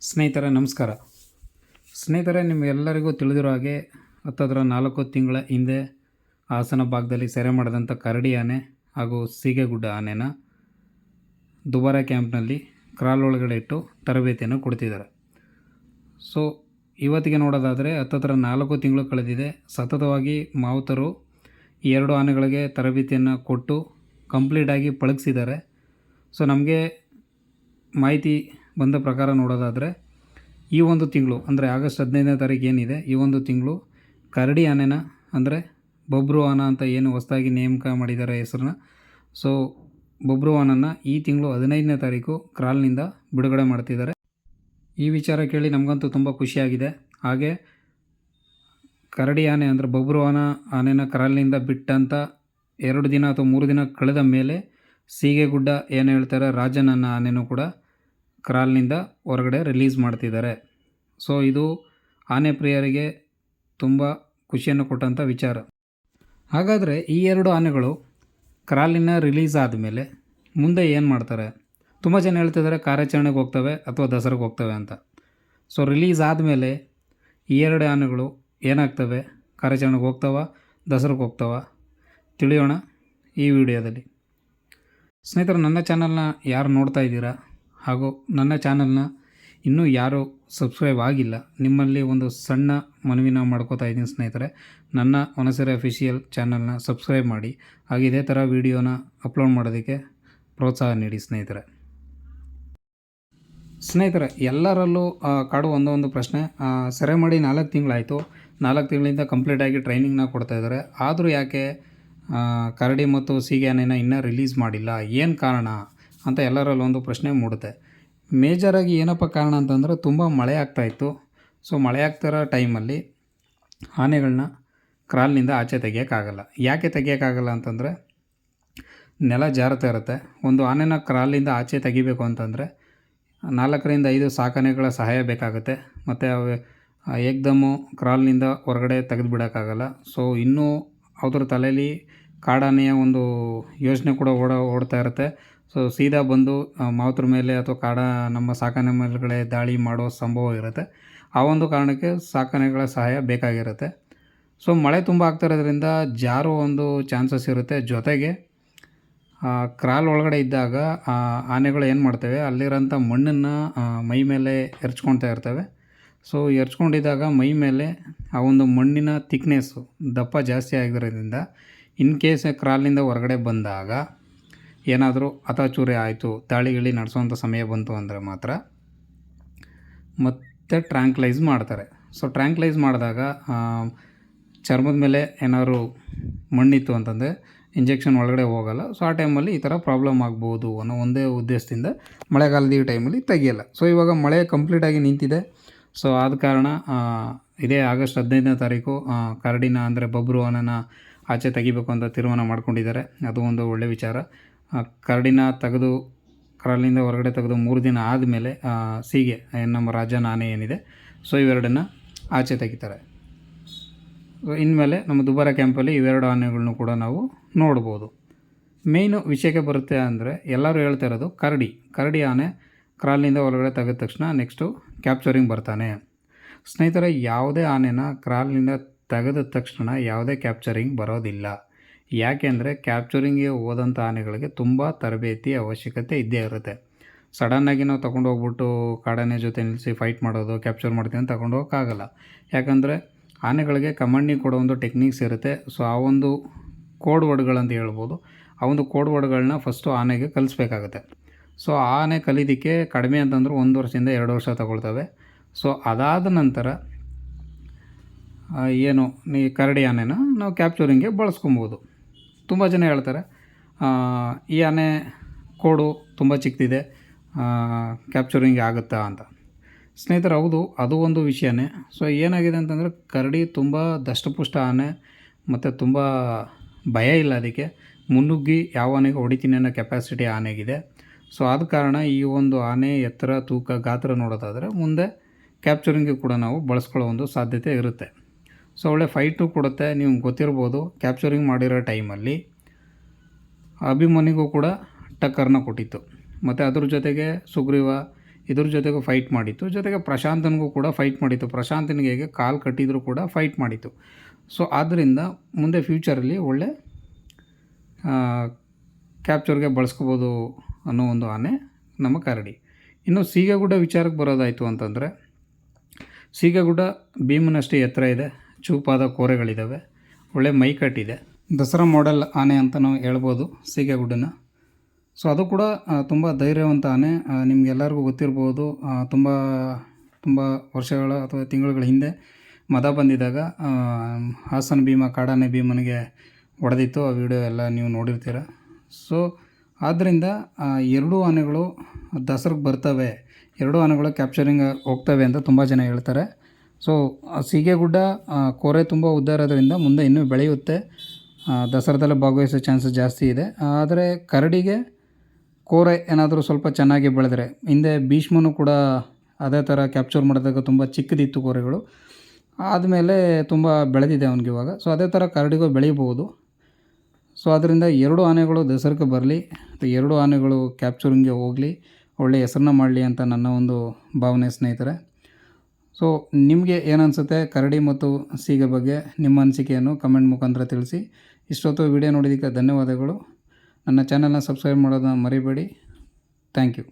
ಸ್ನೇಹಿತರೆ ನಮಸ್ಕಾರ. ಸ್ನೇಹಿತರೆ, ನಿಮಗೆಲ್ಲರಿಗೂ ತಿಳಿದಿರೋ ಹಾಗೆ ಹತ್ತತ್ರ 4 ತಿಂಗಳ ಹಿಂದೆ ಹಾಸನ ಭಾಗದಲ್ಲಿ ಸೆರೆ ಮಾಡಿದಂಥ ಕರಡಿ ಆನೆ ಹಾಗೂ ಸೀಗೆಗುಡ್ಡ ಆನೆನ ದುಬಾರೆ ಕ್ಯಾಂಪ್ನಲ್ಲಿ ಕ್ರಾಲ್ ಒಳಗಡೆ ಇಟ್ಟು ತರಬೇತಿಯನ್ನು ಕೊಡ್ತಿದ್ದಾರೆ. ಸೊ ಇವತ್ತಿಗೆ ನೋಡೋದಾದರೆ ಹತ್ತತ್ರ 4 ತಿಂಗಳು ಕಳೆದಿದೆ. ಸತತವಾಗಿ ಮಾವುತರು ಈ 2 ಆನೆಗಳಿಗೆ ತರಬೇತಿಯನ್ನು ಕೊಟ್ಟು ಕಂಪ್ಲೀಟಾಗಿ ಪಳಗಿಸಿದ್ದಾರೆ. ಸೊ ನಮಗೆ ಮಾಹಿತಿ ಬಂದ ಪ್ರಕಾರ ನೋಡೋದಾದರೆ ಈ ಒಂದು ತಿಂಗಳು ಅಂದರೆ ಆಗಸ್ಟ್ 15ನೇ ತಾರೀಕು ಏನಿದೆ, ಈ ಒಂದು ತಿಂಗಳು ಕರಡಿ ಆನೆನ ಅಂದರೆ ಬಬ್ರು ಆನ ಅಂತ ಏನು ಹೊಸದಾಗಿ ನೇಮಕ ಮಾಡಿದ್ದಾರೆ ಹೆಸರನ್ನ, ಸೊ ಬಬ್ರು ಆನನ್ನು ಈ ತಿಂಗಳು 15ನೇ ತಾರೀಕು ಕ್ರಾಲ್ನಿಂದ ಬಿಡುಗಡೆ ಮಾಡ್ತಿದ್ದಾರೆ. ಈ ವಿಚಾರ ಕೇಳಿ ನಮಗಂತೂ ತುಂಬ ಖುಷಿಯಾಗಿದೆ. ಹಾಗೆ ಕರಡಿ ಆನೆ ಅಂದರೆ ಬಬ್ರು ಆನೆನ ಕ್ರಾಲ್ನಿಂದ ಬಿಟ್ಟಂಥ 2 ದಿನ ಅಥವಾ 3 ದಿನ ಕಳೆದ ಮೇಲೆ ಸೀಗೆಗುಡ್ಡ ಏನು ಹೇಳ್ತಾರೆ ರಾಜನ್ ಅನ್ನೋ ಆನೆನೂ ಕೂಡ ಕ್ರಾಲ್ನಿಂದ ಹೊರಗಡೆ ರಿಲೀಸ್ ಮಾಡ್ತಿದ್ದಾರೆ. ಸೊ ಇದು ಆನೆ ಪ್ರಿಯರಿಗೆ ತುಂಬ ಖುಷಿಯನ್ನು ಕೊಟ್ಟಂಥ ವಿಚಾರ. ಹಾಗಾದರೆ ಈ 2 ಆನೆಗಳು ಕ್ರಾಲಿನ ರಿಲೀಸ್ ಆದಮೇಲೆ ಮುಂದೆ ಏನು ಮಾಡ್ತಾರೆ? ತುಂಬ ಜನ ಹೇಳ್ತಿದ್ದಾರೆ ಕಾರ್ಯಾಚರಣೆಗೆ ಹೋಗ್ತವೆ ಅಥವಾ ದಸರಾಗೆ ಹೋಗ್ತವೆ ಅಂತ. ಸೊ ರಿಲೀಸ್ ಆದಮೇಲೆ ಈ 2 ಆನೆಗಳು ಏನಾಗ್ತವೆ? ಕಾರ್ಯಾಚರಣೆಗೆ ಹೋಗ್ತವ, ದಸರಾಗೆ ಹೋಗ್ತವ? ತಿಳಿಯೋಣ ಈ ವಿಡಿಯೋದಲ್ಲಿ. ಸ್ನೇಹಿತರೆ, ನನ್ನ ಚಾನಲ್ನ ಯಾರು ನೋಡ್ತಾ ಇದ್ದೀರಾ ಹಾಗೂ ನನ್ನ ಚಾನಲ್ನ ಇನ್ನೂ ಯಾರು ಸಬ್ಸ್ಕ್ರೈಬ್ ಆಗಿಲ್ಲ, ನಿಮ್ಮಲ್ಲಿ ಒಂದು ಸಣ್ಣ ಮನವಿನ ಮಾಡ್ಕೋತಾ ಇದ್ದೀನಿ ಸ್ನೇಹಿತರೆ. ನನ್ನ ವನಸೆರೆ ಅಫಿಷಿಯಲ್ ಚಾನಲ್ನ ಸಬ್ಸ್ಕ್ರೈಬ್ ಮಾಡಿ, ಹಾಗೆ ಇದೇ ಥರ ವೀಡಿಯೋನ ಅಪ್ಲೋಡ್ ಮಾಡೋದಕ್ಕೆ ಪ್ರೋತ್ಸಾಹ ನೀಡಿ ಸ್ನೇಹಿತರೆ. ಸ್ನೇಹಿತರೆ, ಎಲ್ಲರಲ್ಲೂ ಕಾಡುವ ಒಂದೊಂದು ಪ್ರಶ್ನೆ, ಸೆರೆ ಮಾಡಿ 4 ತಿಂಗಳಾಯಿತು, 4 ತಿಂಗಳಿಂದ ಕಂಪ್ಲೀಟಾಗಿ ಟ್ರೈನಿಂಗ್ನ ಕೊಡ್ತಾಯಿದ್ದಾರೆ, ಆದರೂ ಯಾಕೆ ಕರಡಿ ಮತ್ತು ಸೀಗೆ ಆನೆನ ಇನ್ನೂ ರಿಲೀಸ್ ಮಾಡಿಲ್ಲ, ಏನು ಕಾರಣ ಅಂತ ಎಲ್ಲರಲ್ಲೂ ಒಂದು ಪ್ರಶ್ನೆ ಮೂಡುತ್ತೆ. ಮೇಜರಾಗಿ ಏನಪ್ಪ ಕಾರಣ ಅಂತಂದರೆ ತುಂಬ ಮಳೆ ಆಗ್ತಾಯಿತ್ತು. ಸೊ ಮಳೆ ಆಗ್ತಿರೋ ಟೈಮಲ್ಲಿ ಆನೆಗಳನ್ನ ಕ್ರಾಲ್ನಿಂದ ಆಚೆ ತೆಗಿಯೋಕ್ಕಾಗಲ್ಲ. ಯಾಕೆ ತೆಗಿಯೋಕ್ಕಾಗಲ್ಲ ಅಂತಂದರೆ ನೆಲ ಜಾರುತ್ತಾ ಇರುತ್ತೆ. ಒಂದು ಆನೆನ ಕ್ರಾಲಿಂದ ಆಚೆ ತೆಗಿಬೇಕು ಅಂತಂದರೆ 4ರಿಂದ 5 ಸಾಕಾನೆಗಳ ಸಹಾಯ ಬೇಕಾಗುತ್ತೆ. ಮತ್ತು ಏಕ್ದಮ್ಮು ಕ್ರಾಲ್ನಿಂದ ಹೊರಗಡೆ ತೆಗೆದುಬಿಡೋಕ್ಕಾಗಲ್ಲ. ಸೊ ಇನ್ನೂ ಅವ್ರ ತಲೆಯಲ್ಲಿ ಕಾಡಾನೆಯ ಒಂದು ಯೋಚನೆ ಕೂಡ ಓಡ್ತಾ ಇರುತ್ತೆ. ಸೊ ಸೀದಾ ಬಂದು ಮಾವುತರ ಮೇಲೆ ಅಥವಾ ನಮ್ಮ ಸಾಕಾನೆ ಮೇಲೆಗಡೆ ದಾಳಿ ಮಾಡೋ ಸಂಭವ ಇರುತ್ತೆ. ಆ ಒಂದು ಕಾರಣಕ್ಕೆ ಸಾಕಾನೆಗಳ ಸಹಾಯ ಬೇಕಾಗಿರುತ್ತೆ. ಸೊ ಮಳೆ ತುಂಬ ಆಗ್ತಿರೋದ್ರಿಂದ ಜಾರೋ ಒಂದು ಚಾನ್ಸಸ್ ಇರುತ್ತೆ. ಜೊತೆಗೆ ಕ್ರಾಲ್ ಒಳಗಡೆ ಇದ್ದಾಗ ಆನೆಗಳು ಏನು ಮಾಡ್ತವೆ, ಅಲ್ಲಿರೋಂಥ ಮಣ್ಣನ್ನು ಮೈ ಮೇಲೆ ಎರಚ್ಕೊಳ್ತಾ ಇರ್ತವೆ. ಸೊ ಎರಚ್ಕೊಂಡಿದ್ದಾಗ ಮೈ ಮೇಲೆ ಆ ಒಂದು ಮಣ್ಣಿನ ಥಿಕ್ನೆಸ್ಸು ದಪ್ಪ ಜಾಸ್ತಿ ಆಗಿರೋದ್ರಿಂದ ಇನ್ ಕೇಸ್ ಕ್ರಾಲ್ನಿಂದ ಹೊರಗಡೆ ಬಂದಾಗ ಏನಾದರೂ ಅತಾಚೂರಿ ಆಯಿತು, ದಾಳಿಗಿಳಿ ನಡೆಸೋವಂಥ ಸಮಯ ಬಂತು ಅಂದರೆ ಮಾತ್ರ ಮತ್ತೆ ಟ್ರ್ಯಾಂಕ್ಲೈಸ್ ಮಾಡ್ತಾರೆ. ಸೊ ಟ್ರ್ಯಾಂಕ್ಲೈಸ್ ಮಾಡಿದಾಗ ಚರ್ಮದ ಮೇಲೆ ಏನಾದ್ರು ಮಣ್ಣಿತ್ತು ಅಂತಂದರೆ ಇಂಜೆಕ್ಷನ್ ಒಳಗಡೆ ಹೋಗಲ್ಲ. ಸೊ ಆ ಟೈಮಲ್ಲಿ ಈ ಥರ ಪ್ರಾಬ್ಲಮ್ ಆಗ್ಬೋದು ಅನ್ನೋ ಒಂದೇ ಉದ್ದೇಶದಿಂದ ಮಳೆಗಾಲದ ಈ ಟೈಮಲ್ಲಿ ತೆಗಿಯಲ್ಲ. ಸೊ ಇವಾಗ ಮಳೆ ಕಂಪ್ಲೀಟಾಗಿ ನಿಂತಿದೆ. ಸೊ ಆದ ಕಾರಣ ಇದೇ ಆಗಸ್ಟ್ 15ನೇ ತಾರೀಕು ಕರಡಿನ ಅಂದರೆ ಬಬ್ರು ಆನೆನ ಆಚೆ ತೆಗಿಬೇಕು ಅಂತ ತೀರ್ಮಾನ ಮಾಡ್ಕೊಂಡಿದ್ದಾರೆ. ಅದು ಒಂದು ಒಳ್ಳೆಯ ವಿಚಾರ. ಕರಡಿನ ತೆಗೆದು ಕ್ರಾಲಿಂದ ಹೊರಗಡೆ ತೆಗೆದು 3 ದಿನ ಆದಮೇಲೆ ಸೀಗೆ ನಮ್ಮ ರಾಜನ ಆನೆ ಏನಿದೆ, ಸೊ ಇವೆರಡನ್ನು ಆಚೆ ತೆಗಿತಾರೆ. ಇನ್ಮೇಲೆ ನಮ್ಮ ದುಬಾರೆ ಕ್ಯಾಂಪಲ್ಲಿ ಇವೆರಡು ಆನೆಗಳನ್ನು ಕೂಡ ನಾವು ನೋಡ್ಬೋದು. ಮೇಯ್ನು ವಿಷಯಕ್ಕೆ ಬರುತ್ತೆ ಅಂದರೆ ಎಲ್ಲರೂ ಹೇಳ್ತಾ ಇರೋದು ಕರಡಿ ಆನೆ ಕ್ರಾಲಿಂದ ಹೊರಗಡೆ ತೆಗೆದ ತಕ್ಷಣ ನೆಕ್ಸ್ಟು ಕ್ಯಾಪ್ಚರಿಂಗ್ ಬರ್ತಾನೆ. ಸ್ನೇಹಿತರೆ, ಯಾವುದೇ ಆನೆನ ಕ್ರಾಲಿಂದ ತೆಗೆದ ತಕ್ಷಣ ಯಾವುದೇ ಕ್ಯಾಪ್ಚರಿಂಗ್ ಬರೋದಿಲ್ಲ. ಯಾಕೆಂದರೆ ಕ್ಯಾಪ್ಚರಿಂಗ್ಗೆ ಹೋದಂಥ ಆನೆಗಳಿಗೆ ತುಂಬ ತರಬೇತಿ ಅವಶ್ಯಕತೆ ಇದ್ದೇ ಇರುತ್ತೆ. ಸಡನ್ನಾಗಿ ನಾವು ತೊಗೊಂಡು ಹೋಗ್ಬಿಟ್ಟು ಕಾಡಾನೆ ಜೊತೆ ನಿಲ್ಲಿಸಿ ಫೈಟ್ ಮಾಡೋದು, ಕ್ಯಾಪ್ಚರ್ ಮಾಡ್ತೀವಿ ಅಂತ ತಗೊಂಡು ಹೋಗೋಕ್ಕಾಗಲ್ಲ. ಯಾಕಂದರೆ ಆನೆಗಳಿಗೆ ಕಮಾಂಡಿಂಗ್ ಕೊಡೋ ಒಂದು ಟೆಕ್ನಿಕ್ಸ್ ಇರುತ್ತೆ. ಸೊ ಆ ಒಂದು ಕೋಡ್ ವರ್ಡ್ಗಳಂತ ಹೇಳ್ಬೋದು. ಆ ಒಂದು ಕೋಡ್ ವರ್ಡ್ಗಳನ್ನ ಫಸ್ಟು ಆನೆಗೆ ಕಲಿಸ್ಬೇಕಾಗುತ್ತೆ. ಸೊ ಆನೆ ಕಲಿಯೋದಕ್ಕೆ ಕಡಿಮೆ ಅಂತಂದ್ರೆ 1 ವರ್ಷದಿಂದ 2 ವರ್ಷ ತಗೊಳ್ತವೆ. ಸೊ ಅದಾದ ನಂತರ ಏನು ಈ ಕರಡಿ ಆನೆನ ನಾವು ಕ್ಯಾಪ್ಚರಿಂಗ್ಗೆ ಬಳಸ್ಕೊಬೋದು. ತುಂಬ ಜನ ಹೇಳ್ತಾರೆ ಈ ಆನೆ ಕೋಡು ತುಂಬ ಚಿಕ್ಕದಿದೆ, ಕ್ಯಾಪ್ಚರಿಂಗ್ ಆಗುತ್ತಾ ಅಂತ. ಸ್ನೇಹಿತರೆ, ಹೌದು, ಅದು ಒಂದು ವಿಷಯನೇ. ಸೊ ಏನಾಗಿದೆ ಅಂತಂದರೆ ಕರಡಿ ತುಂಬ ದಷ್ಟಪುಷ್ಟ ಆನೆ ಮತ್ತು ತುಂಬ ಭಯ ಇಲ್ಲ ಅದಕ್ಕೆ. ಮುನ್ನುಗ್ಗಿ ಯಾವ ಆನೆಗೆ ಹೊಡಿತೀನಿ ಅನ್ನೋ ಕೆಪಾಸಿಟಿ ಆನೆಗಿದೆ. ಸೊ ಆದ ಕಾರಣ ಈ ಒಂದು ಆನೆ ಎತ್ತರ, ತೂಕ, ಗಾತ್ರ ನೋಡೋದಾದರೆ ಮುಂದೆ ಕ್ಯಾಪ್ಚರಿಂಗ್ಗೆ ಕೂಡ ನಾವು ಬಳಸ್ಕೊಳ್ಳೋ ಒಂದು ಸಾಧ್ಯತೆ ಇರುತ್ತೆ. ಸೊ ಒಳ್ಳೆ ಫೈಟು ಕೊಡುತ್ತೆ. ನೀವು ಗೊತ್ತಿರ್ಬೋದು, ಕ್ಯಾಪ್ಚರಿಂಗ್ ಮಾಡಿರೋ ಟೈಮಲ್ಲಿ ಅಭಿಮನ್ಯುಗೂ ಕೂಡ ಟಕ್ಕರ್ನ ಕೊಟ್ಟಿತ್ತು. ಮತ್ತು ಅದ್ರ ಜೊತೆಗೆ ಸುಗ್ರೀವ ಇದ್ರ ಜೊತೆಗೂ ಫೈಟ್ ಮಾಡಿತ್ತು. ಜೊತೆಗೆ ಪ್ರಶಾಂತನಿಗೂ ಕೂಡ ಫೈಟ್ ಮಾಡಿತ್ತು. ಪ್ರಶಾಂತನಿಗೆ ಹೇಗೆ ಕಾಲು ಕಟ್ಟಿದರೂ ಕೂಡ ಫೈಟ್ ಮಾಡಿತ್ತು. ಸೊ ಆದ್ದರಿಂದ ಮುಂದೆ ಫ್ಯೂಚರಲ್ಲಿ ಒಳ್ಳೆ ಕ್ಯಾಪ್ಚರ್ಗೆ ಬಳಸ್ಕೋಬೋದು ಅನ್ನೋ ಒಂದು ಆನೆ ನಮ್ಮ ಕರಡಿ. ಇನ್ನು ಸೀಗೆಗುಡ್ಡ ವಿಚಾರಕ್ಕೆ ಬರೋದಾಯಿತು ಅಂತಂದರೆ, ಸೀಗೆಗುಡ್ಡ ಭೀಮನಷ್ಟೇ ಎತ್ತರ ಇದೆ, ಚೂಪಾದ ಕೋರೆಗಳಿದ್ದಾವೆ, ಒಳ್ಳೆ ಮೈಕಟ್ಟಿದೆ. ದಸರಾ ಮಾಡೆಲ್ ಆನೆ ಅಂತ ನಾವು ಹೇಳ್ಬೋದು ಸೀಗೆಗುಡ್ಡನ. ಸೊ ಅದು ಕೂಡ ತುಂಬ ಧೈರ್ಯವಂತ ಆನೆ. ನಿಮಗೆಲ್ಲರಿಗೂ ಗೊತ್ತಿರ್ಬೋದು, ತುಂಬ ವರ್ಷಗಳ ಅಥವಾ ತಿಂಗಳುಗಳ ಹಿಂದೆ ಮದ ಬಂದಿದ್ದಾಗ ಹಾಸನ ಭೀಮ ಕಾಡಾನೆ ಭೀಮನಿಗೆ ಹೊಡೆದಿತ್ತು. ಆ ವಿಡಿಯೋ ಎಲ್ಲ ನೀವು ನೋಡಿರ್ತೀರ. ಸೊ ಆದ್ದರಿಂದ ಎರಡೂ ಆನೆಗಳು ದಸರಾಗೆ ಬರ್ತವೆ, ಎರಡೂ ಆನೆಗಳು ಕ್ಯಾಪ್ಚರಿಂಗ್ ಹೋಗ್ತವೆ ಅಂತ ತುಂಬ ಜನ ಹೇಳ್ತಾರೆ. ಸೊ ಸೀಗೆಗುಡ್ಡ ಕೋರೆ ತುಂಬ ಉದ್ದ ಇರೋದ್ರಿಂದ ಮುಂದೆ ಇನ್ನೂ ಬೆಳೆಯುತ್ತೆ, ದಸರಾದಲ್ಲೇ ಭಾಗವಹಿಸೋ ಚಾನ್ಸಸ್ ಜಾಸ್ತಿ ಇದೆ. ಆದರೆ ಕರಡಿಗೆ ಕೋರೆ ಏನಾದರೂ ಸ್ವಲ್ಪ ಚೆನ್ನಾಗಿ ಬೆಳೆದರೆ, ಹಿಂದೆ ಭೀಷ್ಮನು ಕೂಡ ಅದೇ ಥರ ಕ್ಯಾಪ್ಚರ್ ಮಾಡಿದಾಗ ತುಂಬ ಚಿಕ್ಕದಿತ್ತು ಕೋರೆಗಳು, ಆದಮೇಲೆ ತುಂಬ ಬೆಳೆದಿದೆ ಅವ್ನಿಗೆ ಇವಾಗ. ಸೊ ಅದೇ ಥರ ಕರಡಿಗೂ ಬೆಳೀಬೋದು. ಸೊ ಅದರಿಂದ ಎರಡು ಆನೆಗಳು ದಸರಾಕ್ಕೆ ಬರಲಿ, ಎರಡು ಆನೆಗಳು ಕ್ಯಾಪ್ಚರಿಂಗ್ಗೆ ಹೋಗಲಿ, ಒಳ್ಳೆಯ ಹೆಸರನ್ನ ಮಾಡಲಿ ಅಂತ ನನ್ನ ಒಂದು ಭಾವನೆ ಸ್ನೇಹಿತರೆ. ಸೊ ನಿಮಗೆ ಏನನ್ಸುತ್ತೆ ಕರಡಿ ಮತ್ತು ಸೀಗೆ ಬಗ್ಗೆ? ನಿಮ್ಮ ಅನಿಸಿಕೆಯನ್ನು ಕಮೆಂಟ್ ಮುಖಾಂತರ ತಿಳಿಸಿ. ಇಷ್ಟೊತ್ತು ವಿಡಿಯೋ ನೋಡಿದ್ದಕ್ಕೆ ಧನ್ಯವಾದಗಳು. ನನ್ನ ಚಾನಲ್ನ ಸಬ್ಸ್ಕ್ರೈಬ್ ಮಾಡೋದನ್ನ ಮರಿಬೇಡಿ. Thank you.